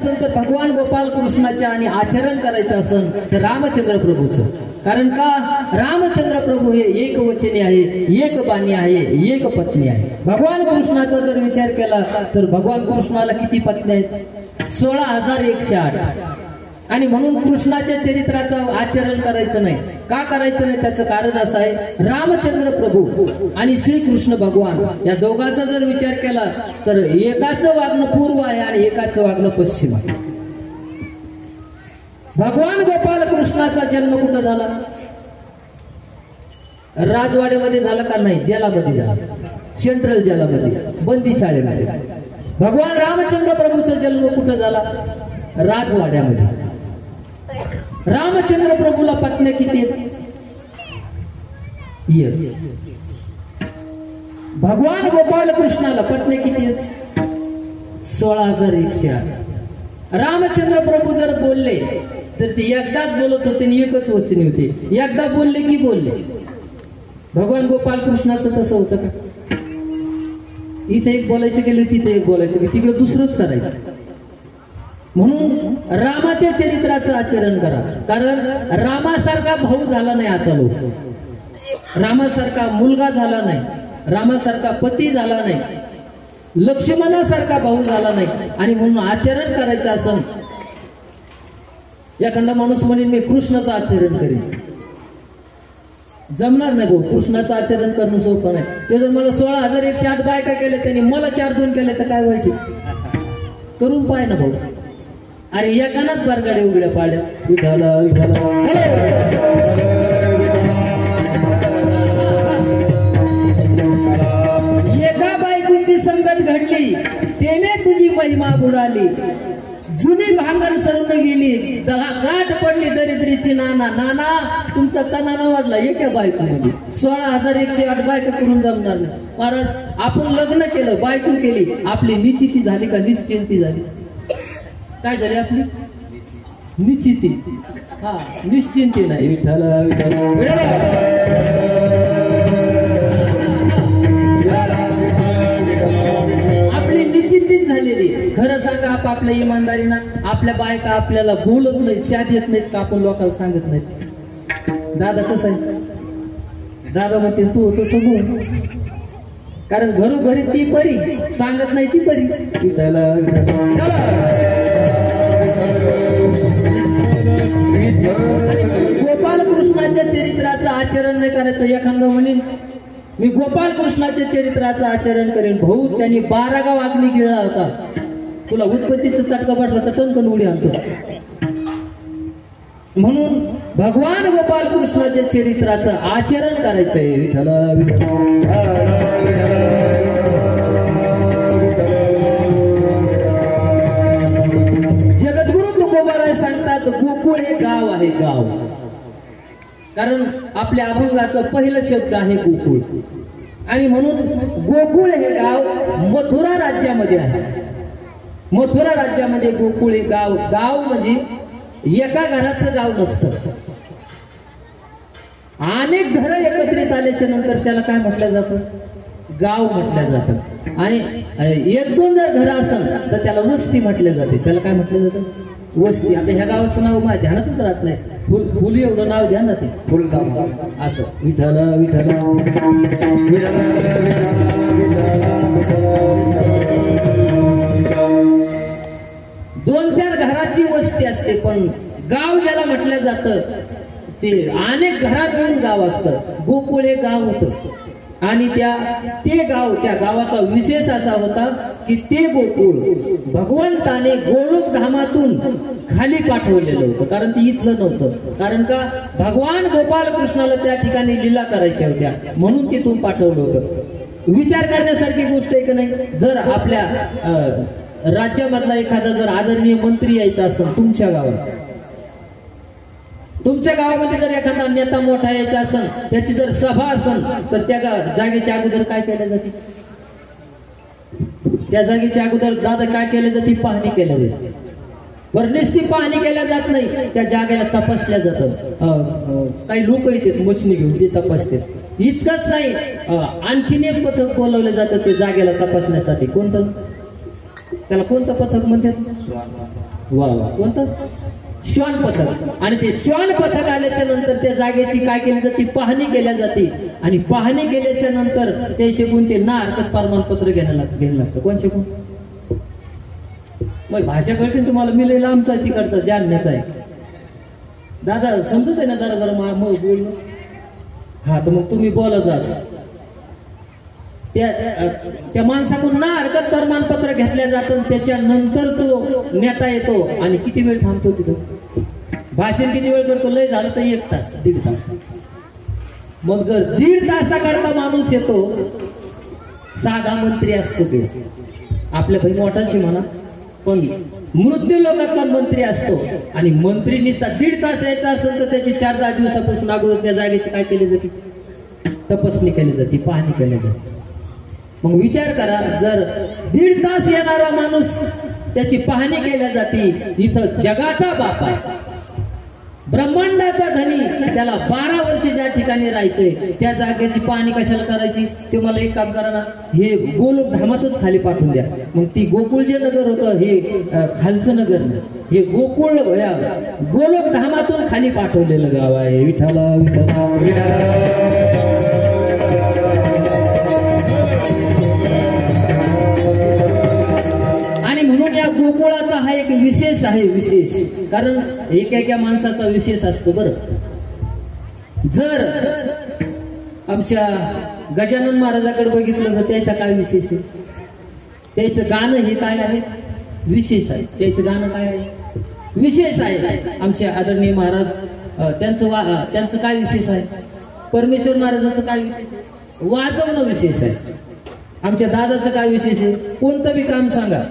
तर भगवान गोपाल कृष्णाच्या आणि आचरण करायचं असन तर रामचंद्र प्रभूचं. कारण का रामचंद्र प्रभू हे एक वचनी आहे, एक बाणी आहे, एक पत्नी आहे. भगवान कृष्णाचा जर विचार केला तर भगवान कृष्णाला किती पत्नी आहेत? 16,108. आणि म्हणून कृष्णाच्या चरित्राचं आचरण करायचं नाही. का करायचं नाही? त्याचं कारण असं आहे, रामचंद्र प्रभू आणि श्रीकृष्ण भगवान या दोघांचा जर विचार केला तर एकाचं वागणं पूर्व आहे आणि एकाचं वागणं पश्चिम आहे. भगवान गोपाल कृष्णाचा जन्म कुठं झाला? राजवाड्यामध्ये झाला का? नाही, जेलामध्ये झाला. सेंट्रल जेलामध्ये, बंदी शाळेमध्ये. भगवान रामचंद्र प्रभूचा जन्म कुठं झाला? राजवाड्यामध्ये. रामचंद्र प्रभूला पत्नी किती आहेत? भगवान गोपाल कृष्णाला पत्नी किती आहेत? 16,108. रामचंद्र प्रभू जर बोलले तर ते एकदाच बोलत होते आणि एकच वचनी होते. एकदा बोलले की बोलले. भगवान गोपाल कृष्णाचं तसं होतं का? इथे एक बोलायचं गेलं, तिथे एक बोलायचं गेलं, तिकडे दुसरंच करायचं. म्हणून रामाच्या चरित्राचं आचरण करा. कारण रामासारखा भाऊ झाला नाही आता लोक, रामासारखा मुलगा झाला नाही, रामासारखा पती झाला नाही, लक्ष्मणासारखा भाऊ झाला नाही. आणि म्हणून आचरण करायचं असं एखादा माणूस म्हणेल मी कृष्णाचं आचरण करेन, जमणार नाही भाऊ. कृष्णाचं आचरण करणं सोपं नाही. ते जर मला 16,108 बायका केले, त्यांनी मला 4-2 केले तर काय वाईट? करून पाय ना भाऊ. अरे एकानाच बारगाड्या उघड्या पाड्या. विठाला विठाला एका बायकोची संगत घडली, तेने तुझी महिमा बुडाली. जुनी भांगर सरून गेली, गाठ पडली दरिद्रीची. नाना नाना तुमचा तणाना वाढला एका बायकोमध्ये. 16,108 बायका करून जमणार नाही. कारण आपण लग्न केलं, बायको केली, आपली निश्चिती झाली का निश्चिंती झाली? काय झाली आपली? निश्चिती. हा, निश्चिंती नाही. विठ्ठल विठ्ठल आपली निश्चिंतीच झालेली. खरं सांगा आपल्या इमानदारीनं आपल्या बायका आपल्याला बोलत नाहीत, शाद येत नाहीत का? आपण लोकांना सांगत नाहीत. दादा कसं आहे? दादा म्हणते तू होतो समोर. कारण घरोघरी ती परी, सांगत नाही ती परी. विठ्ठल गोपाल कृष्णाच्या चरित्राचं आचरण नाही करायचं. एखादं म्हणेन मी गोपाल कृष्णाच्या चरित्राचं आचरण करेन. भाऊ त्यांनी 12 गाव अग्नी गिळला होता. तुला उत्पत्तीचा चटका पडला तर टणकन उडी आणतो. म्हणून भगवान गोपाल कृष्णाच्या चरित्राचं आचरण करायचंय. विठ्ठल जगद्गुरु तुकोबाराय सांगतात गोकुळ हे गाव आहे. गाव कारण आपल्या अभंगाचा पहिला शब्द आहे गोकुळ. आणि म्हणून गोकुळ हे गाव मथुरा राज्यामध्ये आहे. मथुरा राज्यामध्ये गोकुळ हे गाव. गाव म्हणजे एका घराचं गाव नसतं, अनेक घरं एकत्रित आल्याच्या नंतर त्याला काय म्हटलं जातं? गाव म्हटलं जातं. आणि 1-2 जर घरं असेल तर त्याला वस्ती म्हटलं जाते. त्याला काय म्हटलं जातं? वस्ती. आता ह्या गावाचं नाव माझ्या ध्यानातच राहत नाही. फुल एवढं नाव द्या ना, ते फुलगाव असं. विठ्ठल विठ्ठल 2-4 घराची वस्ती असते. पण गाव ज्याला म्हटलं जातं ते अनेक घरा मिळून गाव असतं. गोकुळ हे गाव होतं. आणि ते गाव, त्या गावाचा विशेष असा होता की ते गोकुळ भगवंताने गोलोक धामातून खाली पाठवलेलं होतं. कारण ते इथलं नव्हतं. कारण का भगवान गोपाल कृष्णाला त्या ठिकाणी लीला करायच्या होत्या, म्हणून तिथून पाठवलं होतं. विचार करण्यासारखी गोष्ट आहे की नाही? जर आपल्या राज्यामधला एखादा जर आदरणीय मंत्री यायचा असेल तुमच्या गावात, तुमच्या गावामध्ये जर एखादा नेता मोठा यायचा असेल, त्याची जर सभा असेल तर त्या जागेच्या अगोदर काय केल्या जाते? त्या जागेच्या अगोदर दादा काय केल्या जाते? पाहणी केल्या जाते. बरं, नुसती पाहणी केल्या जात नाही, त्या जागेला तपासल्या जातात. काही लोक येतात मशिनी घेऊन, ते तपासतात. इतकंच नाही, आणखीन एक पथक बोलवलं जातं ते जागेला तपासण्यासाठी. कोणतं? त्याला कोणतं पथक म्हणतात? वा वा, कोणतं? श्वान पथक. आणि ते श्वान पथक आल्याच्या नंतर त्या जागेची काय केली जाते? पाहणी केल्या जाते. आणि पाहणी केल्याच्या नंतर त्याचे गुण ते ना हरकत प्रमाणपत्र घ्यायला लागतं. कोणचे गुण? मग भाषा कळते तुम्हाला. मिलेला आमचा तिकडचा जालन्याचा आहे. दादा समजत आहे ना जरा जरा मग बोल. हा, तर मग तुम्ही बोला जा. त्या माणसाकडून ना हरकत प्रमाणपत्र घेतल्या जातं. त्याच्यानंतर तो नेता येतो. आणि किती वेळ थांबतो तिथं? भाषण किती वेळ करतो? लय झालं तर 1 तास 1.5 तास. मग जर 1.5 तासाकरता माणूस येतो, साधा मंत्री असतो ते आपल्या भाई मोठाची म्हणा, पण मृत्यू लोकातला मंत्री असतो. आणि मंत्री निसता 1.5 तास यायचा असेल तर त्याची 4-10 दिवसापासून अगोदर त्या जागेची काय केली जाते? तपासणी केली जाते, पाहणी केली जाते. मग विचार करा, जर 1.5 तास येणारा माणूस त्याची पाहणी केल्या जाते. इथं जगाचा बाप आहे, ब्रह्मांडाचा धनी, त्याला 12 वर्ष ज्या ठिकाणी राहायचंय त्या जागेची पाहणी कशाला करायची? ते मला एक काम करा ना, हे गोलोक धामातच खाली पाठवून द्या. मग ती गोकुळ जे नगर होतं हे खालचं नगर नाही, हे गोकुळ गोलोक धामातून खाली पाठवलेलं गाव आहे. विठ्ठला विठ्ठला विठ्ठला. गोकुळाचा हा एक विशेष आहे, विशेष. कारण एका माणसाचा विशेष असतो. बरं, जर आमच्या गजानन महाराजाकडे बघितलं तर त्याचा काय विशेष आहे? त्याचं गाणं हे काय आहे? विशेष आहे. त्याचं गाणं काय आहे? विशेष आहे. आमच्या आदरणीय महाराज त्यांचं काय विशेष आहे? परमेश्वर महाराजाचं काय विशेष आहे? वाजवणं विशेष आहे. आमच्या दादाचं काय विशेष आहे? कोणतं बी काम सांगा,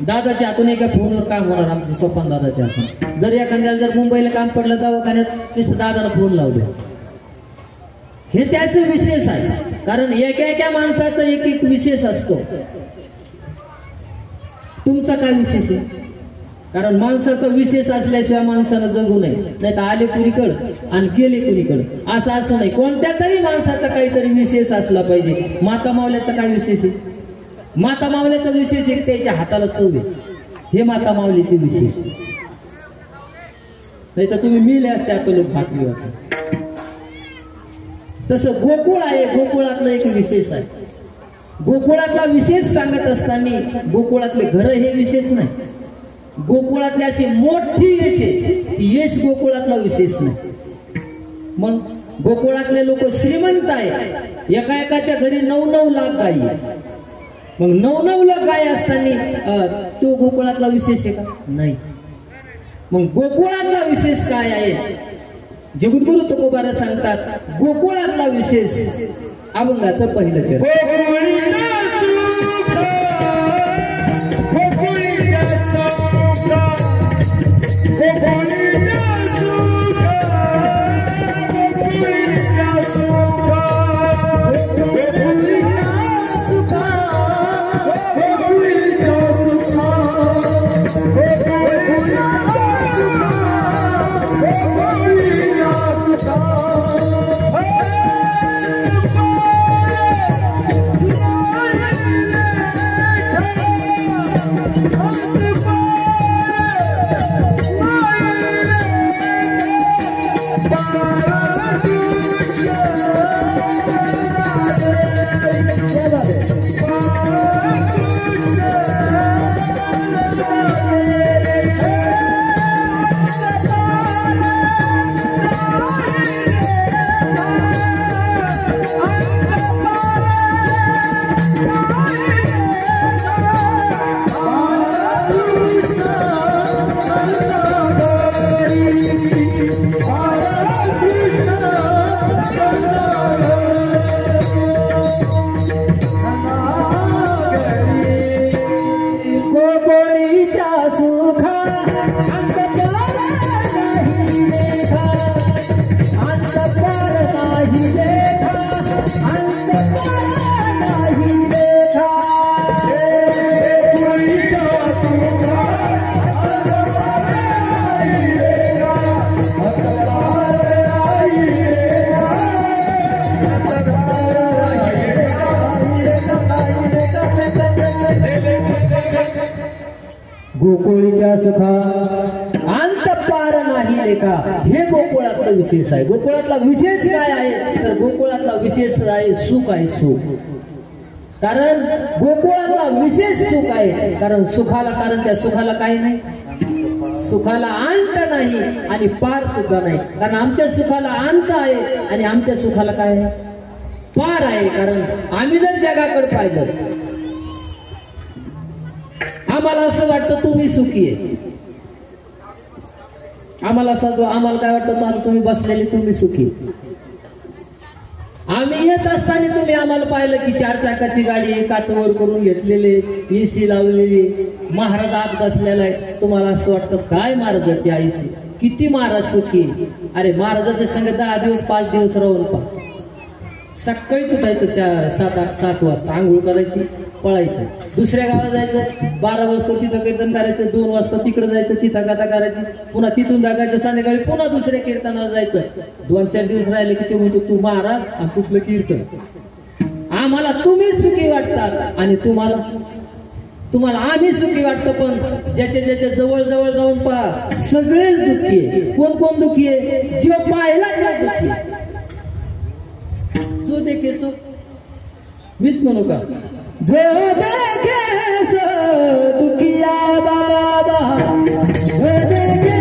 दादाच्या हातून एका फोनवर काम होणार. आमच्या सोपान दादाच्या हातून जर एखाद्याला जर मुंबईला काम पडलं दवाखान्यात, नुसतं दादाला फोन लावले. हे त्याचं विशेष आहे. कारण एका माणसाचा एक विशेष असतो. तुमचा काय विशेष आहे? कारण माणसाचा विशेष असल्याशिवाय माणसानं जगू नये. नाही तर आले कुणीकडं आणि गेले कुणीकडं असं असू नये. कोणत्या तरी माणसाचा काहीतरी विशेष असला पाहिजे. माता मावल्याचा काय विशेष आहे? माता मावल्याचा विशेष एक त्याच्या हाताला चव आहे. हे माता मावल्याचे विशेष. नाही तर तुम्ही मिले असते आता लोक भाकरी वाचत. तसं गोकुळ आहे, गोकुळातलं एक विशेष आहे. गोकुळातला विशेष सांगत असताना गोकुळातले घर हे विशेष नाही. गोकुळातली अशी मोठी यश गोकुळातला विशेष नाही. मग गोकुळातले लोक श्रीमंत आहे. एकाच्या घरी 9-9 लाख गायी. मग 9-9 लाख गाय असताना तो गोकुळातला विशेष आहे का? नाही. मग गोकुळातला विशेष काय आहे? जगद्गुरु तुकोबारा सांगतात, गोकुळातला विशेष अभंगाचं पहिलं चरण. अंत पार नाही लेखा. हे गोकुळातलं विशेष आहे. गोकुळातला विशेष काय आहे तर गोकुळातला विशेष आहे सुख आहे सुख. कारण गोकुळातला विशेष सुख आहे. कारण सुखाला कारण त्या सुखाला काही नाही. सुखाला अंत नाही आणि पार सुद्धा नाही. कारण आमच्या सुखाला अंत आहे आणि आमच्या सुखाला काय आहे पार आहे. कारण आम्ही जर जगाकडे पाहिलं आम्हाला असं वाटतं तुम्ही सुखी आहे. आम्हाला काय वाटतं तुम्ही बसलेले तुम्ही सुखी. आम्ही येत असताना तुम्ही आम्हाला पाहिलं की 4 चाकाची गाडी काच वर करून घेतलेले एसी लावलेली महाराज आत बसलेला आहे. तुम्हाला असं वाटतं काय महाराजाची आईशी किती महाराज सुखी. अरे महाराजाच्या संग 10 दिवस 5 दिवस राहून पा. सकाळी उठायचं 7, 8, 7 वाजता आंघोळ करायची पळायचं. दुसऱ्या गावाला जायचं 12 वाजता तिथं कीर्तन करायचं. 2 वाजता तिकडे जायचं तिथं गाथा करायची. पुन्हा तिथून जागायचं संध्याकाळी पुन्हा दुसऱ्या कीर्तनाला जायचं. 2-4 दिवस राहिले की ते म्हणतो तू महाराज आणि कुठलं कीर्तन. आम्हाला तुम्ही सुखी वाटतात आणि तुम्हाला आम्ही सुखी वाटतो. पण ज्याच्या जवळ जवळ जाऊन पहा सगळेच दुःखी आहे. कोण दुःखी आहे जेव्हा पाहिला त्या दुःखी आहे. जो देखे सो मीच म्हणू का जो देखे सो दुखिया बाबा. जो देखे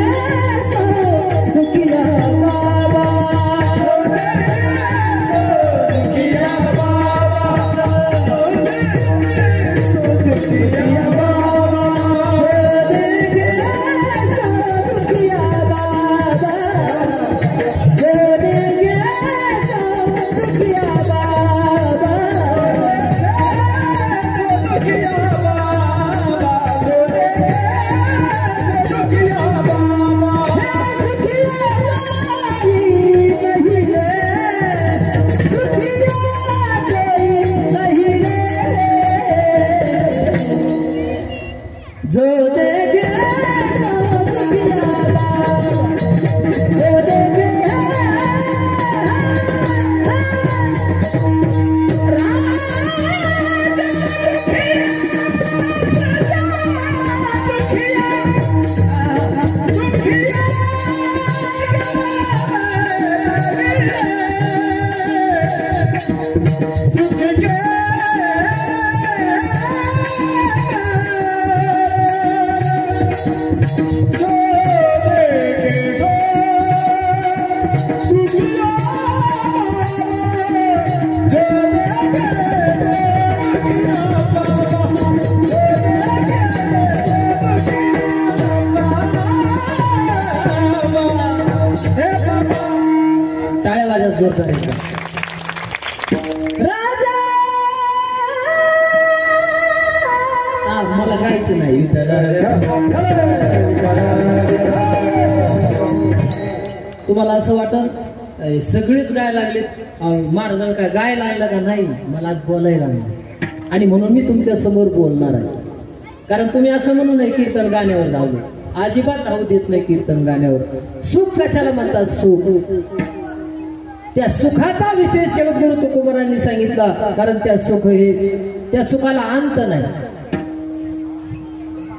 सो दुखिया बाबा. दुखिया बाबा. दुखिया बाबा. जो देखे सो दुखिया बाबा. जो देखे जोर करायचा. राजा मला गायचं नाही. तुम्हाला असं वाटत सगळेच गायला लागले महाराजांना काय गायला लागला का नाही. मला आज बोलायला लागलं आणि म्हणून मी तुमच्या समोर बोलणार आहे. कारण तुम्ही असं म्हणू नये कीर्तन गाण्यावर धावले. अजिबात धावू देत नाही कीर्तन गाण्यावर. सुख कशाला म्हणतात सुख. त्या सुखाचा विशेष जगद्गुरु तुकोबारांनी सांगितला. कारण त्या सुखाला अंत नाही.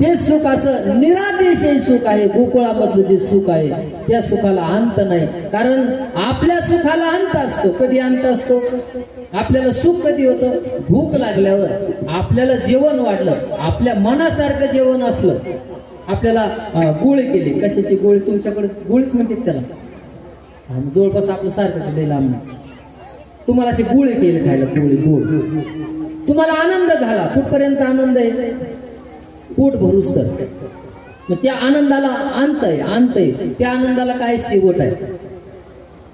ते सुख असं निरातिशय सुख आहे. गोकुळामधलं जे सुख आहे त्या सुखाला अंत नाही. कारण आपल्या सुखाला अंत असतो. कधी अंत असतो आपल्याला सुख कधी होतं भूक लागल्यावर. आपल्याला जेवण वाढलं आपल्या मनासारखं जेवण असलं. आपल्याला गोळी केली कशाची गोळी तुमच्याकडे गोळीच म्हणतात त्याला. जवळपास आपलं सारखं लय लांब नाही. तुम्हाला असे गोळे केले खायला गोळ तुम्हाला आनंद झाला. कुठपर्यंत आनंद आहे पोट भरूच तर. मग त्या आनंदाला अंत आहे. त्या आनंदाला काय शेवट आहे.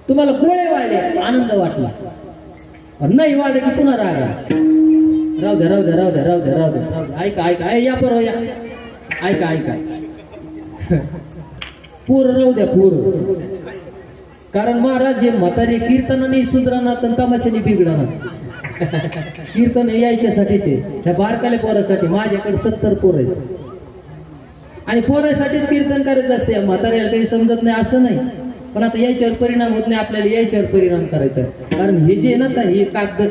तुम्हाला गोळे वाढले आनंद वाटला नाही वाढले की पुन्हा राग. राहू द्या. ऐका या परवा या. ऐका पूर राहू द्या पूर. कारण महाराज हे म्हातारे कीर्तनाने सुधरणार तमाशाने बिघडणार. कीर्तन यायच्यासाठीचे ह्या बारकाले पोरासाठी. माझ्याकडे 70 पोर आहेत आणि पोरासाठीच कीर्तन करायचं असते. म्हाताऱ्याला काही समजत नाही असं नाही. पण आता यायच्यावर परिणाम होत नाही. आपल्याला यायच्यावर परिणाम करायचा. कारण हे जे ना हे कागद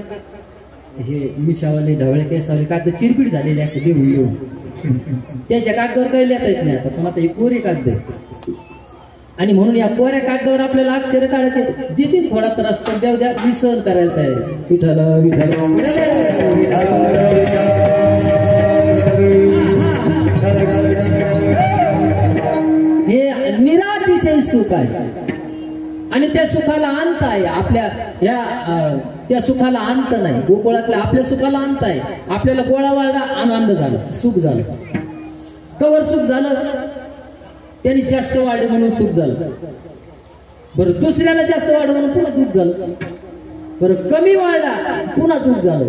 हे मिशावाले ढवळे केसावले कागद चिरपीट झालेले असे देऊन त्याच्या कागदावर काही लिहिता येत नाही आता, पण आता ही कोरी कागद आहे आणि म्हणून या कोऱ्या कागदावर आपल्याला अक्षर काढायचे देतील. थोडा त्रास पण द्या द्या, मी सहन करायला तयार. विठ्ठल हे निरातिशय सुख आहे आणि त्या सुखाला अंत आहे. आपल्या या त्या सुखाला अंत नाही. गोकुळातल्या आपल्या सुखाला अंत आहे. आपल्याला गोळा वाढला, आनंद झाला, सुख झालं. कवर सुख झालं, त्यांनी जास्त वाढ म्हणून सुख झालं. बरं, दुसऱ्याला जास्त वाढ म्हणून पुन्हा दुःख झालं. बरं, कमी वाढला पुन्हा दुःख झालं.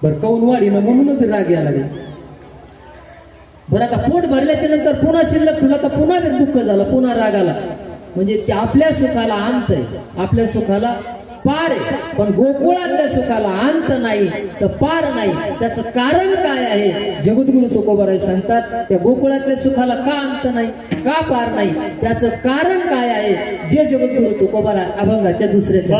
बरं, कौन वाढीनं म्हणून राग यायला लागेल. बरं, आता पोट भरल्याच्या नंतर पुन्हा शिल्लक ठेवला तर पुन्हा दुःख झालं, पुन्हा राग आला. म्हणजे ते आपल्या सुखाला अंत आहे, आपल्या सुखाला पार आहे. पण गोकुळातल्या सुखाला अंत नाही तर पार नाही. त्याचं कारण काय आहे? जगद्गुरु तुकोबाराय सांगतात, त्या गोकुळातल्या सुखाला का अंत नाही, का पार नाही, त्याचं कारण काय आहे? जे जगद्गुरु तुकोबाराय अभंगाच्या दुसऱ्याच्या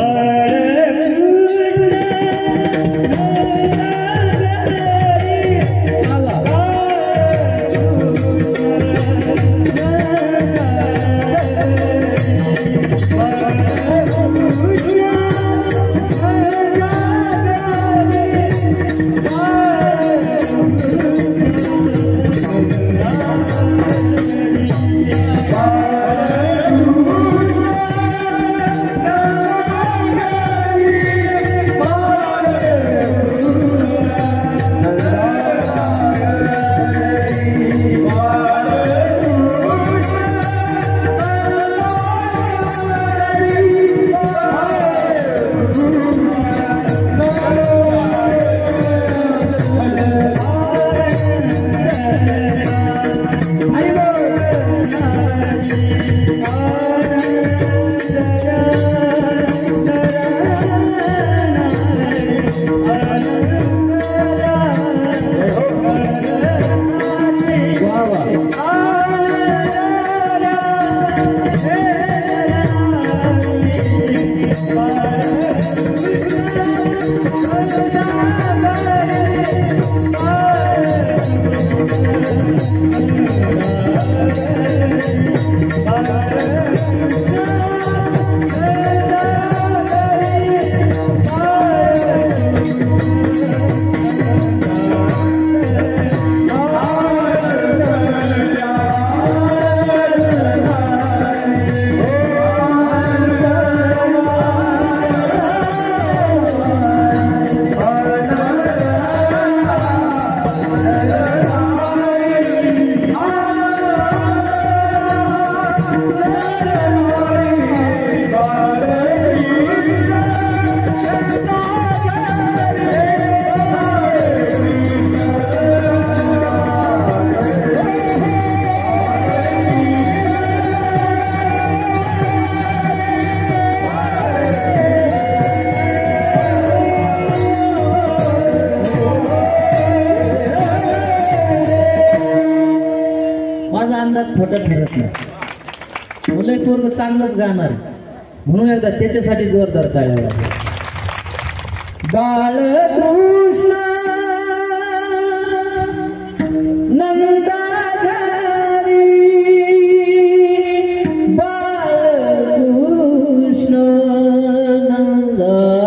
खोटं ठरत नाही. मुलं पोरग चांगलंच गाणार म्हणून एकदा त्याच्यासाठी जोरदार टाळ्या वाजवा. बाळकृष्ण नंदाधारी, बाळकृष्ण नंदाधारी.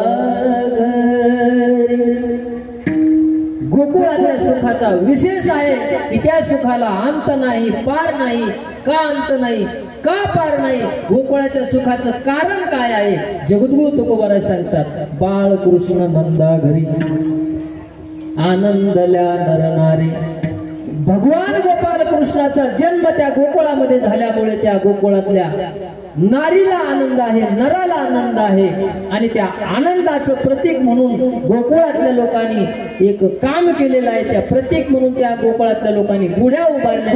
गोकुळातल्या सुखाचा विशेष आहे की त्या सुखाला अंत नाही, पार नाही. का अंत नाही, का पार नाही? गोकुळाच्या सुखाचं कारण काय आहे? जगद्गुरु तुकोबाराय सांगतात, बाळकृष्ण नंदा घरी आनंदल्या नरनारी. भगवान गोपाल कृष्णाचा जन्म त्या गोकुळामध्ये झाल्यामुळे त्या गोकुळातल्या नारीला आनंद आहे, नराला आनंद आहे. आणि त्या आनंदाचं प्रतीक म्हणून गोकुळातल्या लोकांनी एक काम केलेलं आहे. त्या प्रतीक म्हणून त्या गोकुळातल्या लोकांनी गुढ्या उभारल्या.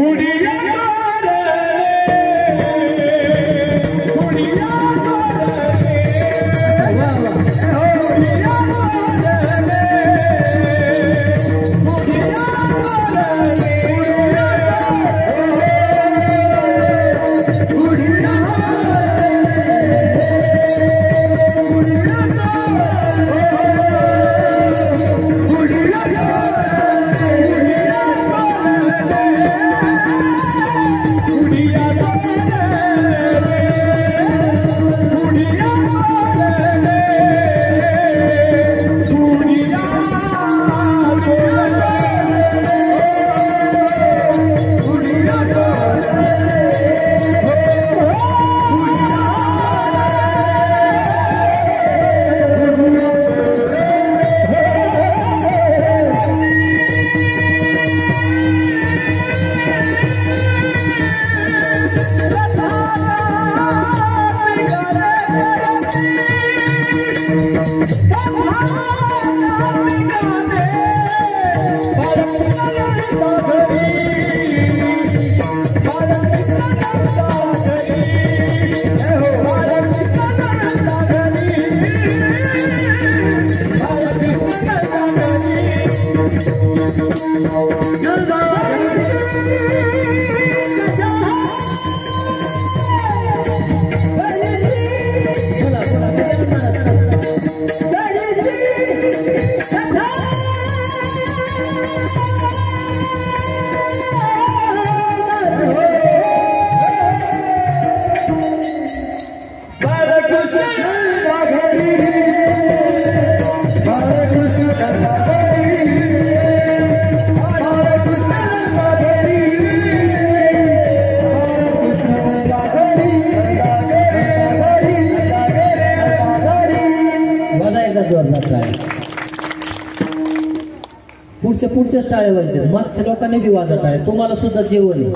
तुमच्याच टाळे वाजतात, मागच्या लोकांनी बी वाजा टाळे, तुम्हाला सुद्धा जेवण आहे.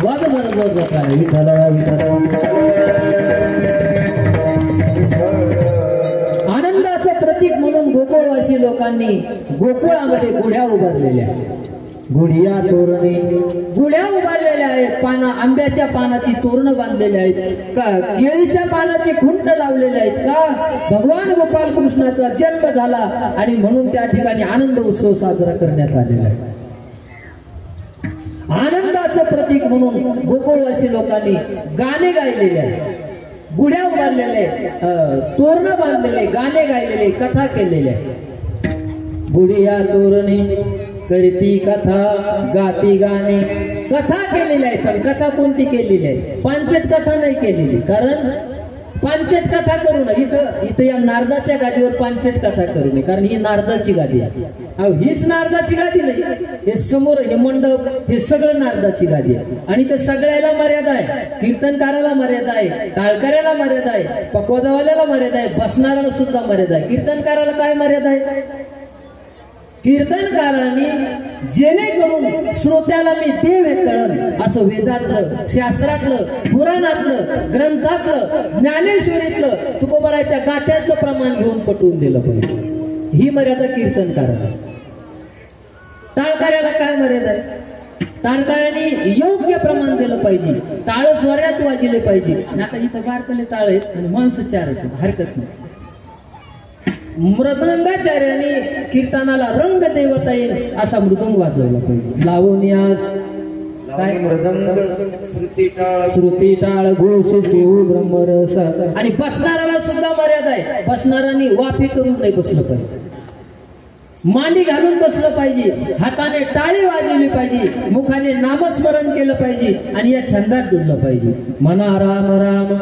वाजा जरा जोर टाळे. विठाला विठाला. आनंदाचं प्रतीक म्हणून गोकुळवासी लोकांनी गोकुळामध्ये गुढ्या उभारलेल्या. गुढिया तोरणे, गुढ्या उभारलेल्या आहेत. आंब्याच्या पानाची तोरणं बांधलेली आहेत का, केळीच्या पानाचे खुंट लावलेले आहेत का. भगवान गोपाल कृष्णाचा जन्म झाला आणि म्हणून त्या ठिकाणी आनंद उत्सव साजरा करण्यात आलेला आहे. आनंदाचं प्रतीक म्हणून गोकुळवासी लोकांनी गाणे गायलेले आहेत, गुढ्या उभारलेले, तोरणं बांधलेले, गाणे गायलेले, कथा केलेल्या. गुढिया तोरणे करती कथा, गाती गाणे. कथा केलेल्या आहे, पण कथा कोणती केलेली आहे? पांचट कथा नाही केलेली. कारण पांचट कथा करू नये. इथं या नारदाच्या गादीवर पांचट कथा करू नये, कारण ही नारदाची गादी आहे. हीच नारदाची गादी नाही, हे समोर हे मंडप हे सगळं नारदाची गादी आहे. आणि ते सगळ्याला मर्यादा आहे. कीर्तनकाराला मर्यादा आहे, टाळकऱ्याला मर्यादा आहे, पकवादावाल्याला मर्यादा आहे, बसणाऱ्याला सुद्धा मर्यादा आहे. कीर्तनकाराला काय मर्यादा आहे? कीर्तनकारांनी जेणेकरून श्रोत्याला मी देव हे कळन असं वेदातलं, शास्त्रातलं, पुराणातलं, ग्रंथातलं, ज्ञानेश्वरीतलं, तुकोबाराच्या गाथ्यातलं प्रमाण घेऊन पटवून दिलं पाहिजे. ही मर्यादा कीर्तनकाराला. टाळकऱ्याला काय मर्यादा आहे? टाळकऱ्यांनी योग्य प्रमाण दिलं पाहिजे, टाळ जोऱ्यात वाजले पाहिजे. आता इथं बारकले टाळ आहेत आणि माणसं चारायचे, हरकत नाही. मृदंगाचार्याने कीर्तनाला रंग देवता येईल असा मृदंग वाजवला पाहिजे. लावण्यास काय मृदंग, श्रुती टाळ, घोष, शिव, ब्रह्मरस. आणि बसणाऱ्याला सुद्धा मर्यादा आहे. बसणाऱ्यांनी वाफी करून नाही बसलं पाहिजे, मांडी घालून बसलं पाहिजे, हाताने टाळी वाजवली पाहिजे, मुखाने नामस्मरण केलं पाहिजे आणि या छंदात डुललं पाहिजे. म्हणा राम राम,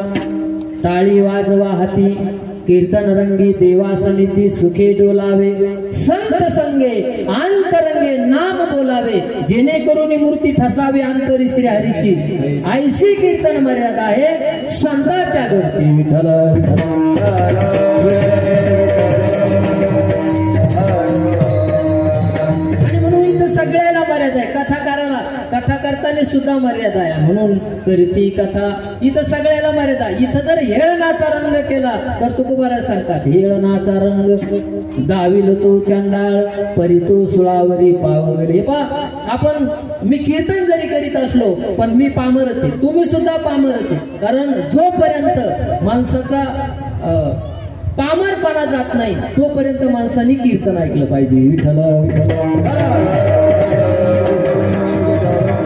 टाळी वाजवा हाती, कीर्तन रंगी देवासनिधी सुखे डोलावे, संत संगे अंतरंगे नाम बोलावे, जेणेकरून मूर्ती ठसावी अंतरी श्री हरीची. ऐशी कीर्तन मर्यादा आहे संतांच्या घरची. विठ्ठल आणि म्हणून इथं सगळ्याला मर्यादा आहे. कथाकाराला, कथा करताना सुद्धा मर्यादा आहे. म्हणून करती कथा, इथं सगळ्याला मर्यादा. इथं जर हेळनाचा रंग केला तर तुकोबारा सांगतात, हेळनाचा रंग दाविल तो चंडाळ, परी तो सुळावरी पावगले. आपण मी कीर्तन जरी करीत असलो पण मी पामरच आहे, तुम्ही सुद्धा पामरच आहे. कारण जोपर्यंत माणसाचा पामरपणा जात नाही तोपर्यंत माणसाने कीर्तन ऐकलं पाहिजे. विठ्ठल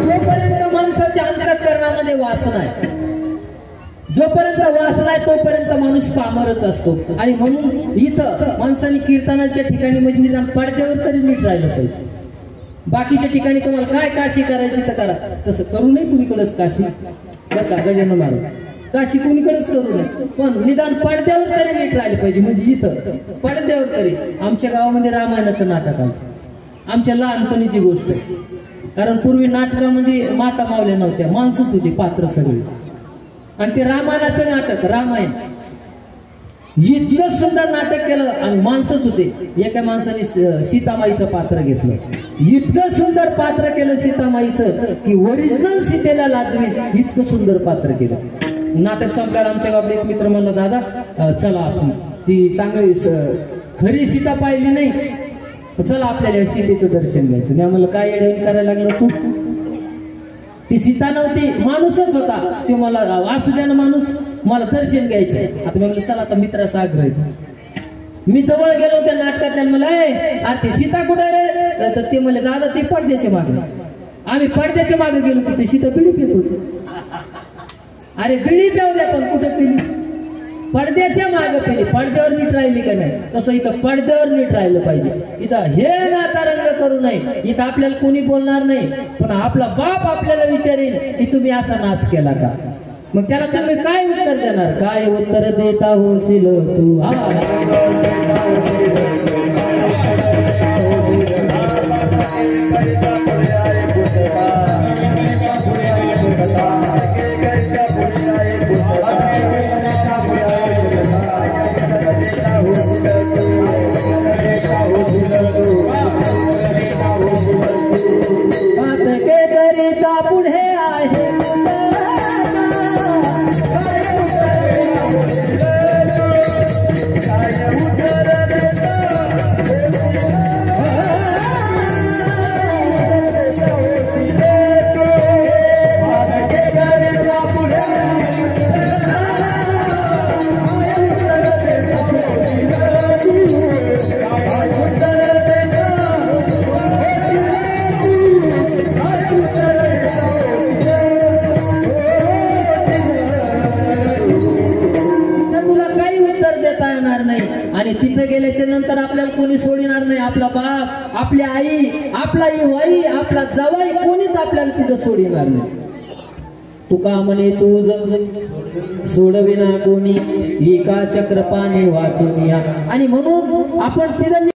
जोपर्यंत माणसाच्या अंतःकरणामध्ये वासना आहे, जोपर्यंत वासना आहे तोपर्यंत माणूस पामरच असतो. आणि म्हणून इथं माणसाने कीर्तनाच्या ठिकाणी म्हणजे निदान पडद्यावर तरी नीट राहिलं पाहिजे. बाकीच्या ठिकाणी तुम्हाला काय काशी करायची तर करा, तसं करू नये कुणीकडेच काशी. बघा गजानन महाराज, काशी कुणीकडेच करू नये, पण निदान पडद्यावर तरी नीट राहिले पाहिजे. म्हणजे इथं पडद्यावर तरी. आमच्या गावामध्ये रामायणाचं नाटक आहे, आमच्या लहानपणीची गोष्ट आहे. कारण पूर्वी नाटकामध्ये माता मावल्या नव्हत्या, माणसंच होती, पात्र सगळी. आणि ते रामायणाचं नाटक, रामायण इतकं सुंदर नाटक केलं आणि माणसंच होते. एका माणसाने सीतामाईचं पात्र घेतलं, इतकं सुंदर पात्र केलं सीतामाईचं की ओरिजिनल सीतेला लाजवी इतकं सुंदर पात्र केलं. नाटक संपल्यावर आमच्या गावात एक मित्र म्हणला, दादा चला आपण ती चांगली खरी सीता पाहिली नाही, चला आपल्याला सीतेचं दर्शन घ्यायचं. मी म्हणलं काय येडवणी करायला लागलं तू? ती सीता नव्हती, माणूसच होता. ते मला असू द्या ना माणूस, मला दर्शन घ्यायचंय. आता मी म्हणलं चला, आता मित्राचा आग्रह आहे. मी जवळ गेलो त्या नाटकात, मला अरे ती सीता कुठे रे? तर ते म्हणले दादा ती पडद्याच्या मागे. आम्ही पडद्याच्या मागे गेलो की ते सीता पिढी पित होती. अरे बिडी प्याऊ द्या, पण कुठे पिली? पडद्याच्या मागे पिली. पडद्यावर नीट राहिली का नाही? तसं इथं पडद्यावर नीट राहिलं पाहिजे. इथं हेळनाचा रंग करू नये. इथं आपल्याला कोणी बोलणार नाही, पण आपला बाप आपल्याला विचारेल की तुम्ही असा नाच केला का? मग त्याला तुम्ही काय उत्तर देणार? काय उत्तर देता होशील तू? हा आहे आणि तिथे गेल्याच्या नंतर आपल्याला कोणी सोडणार नाही. आपला बाप, आपली आई, आपला वाई, आपला जावाई कोणीच आपल्याला तिथं सोडणार नाही. तुका म्हणे तू सोडविना कोणी एका चक्रपाने वाचून या. आणि म्हणून आपण तिथं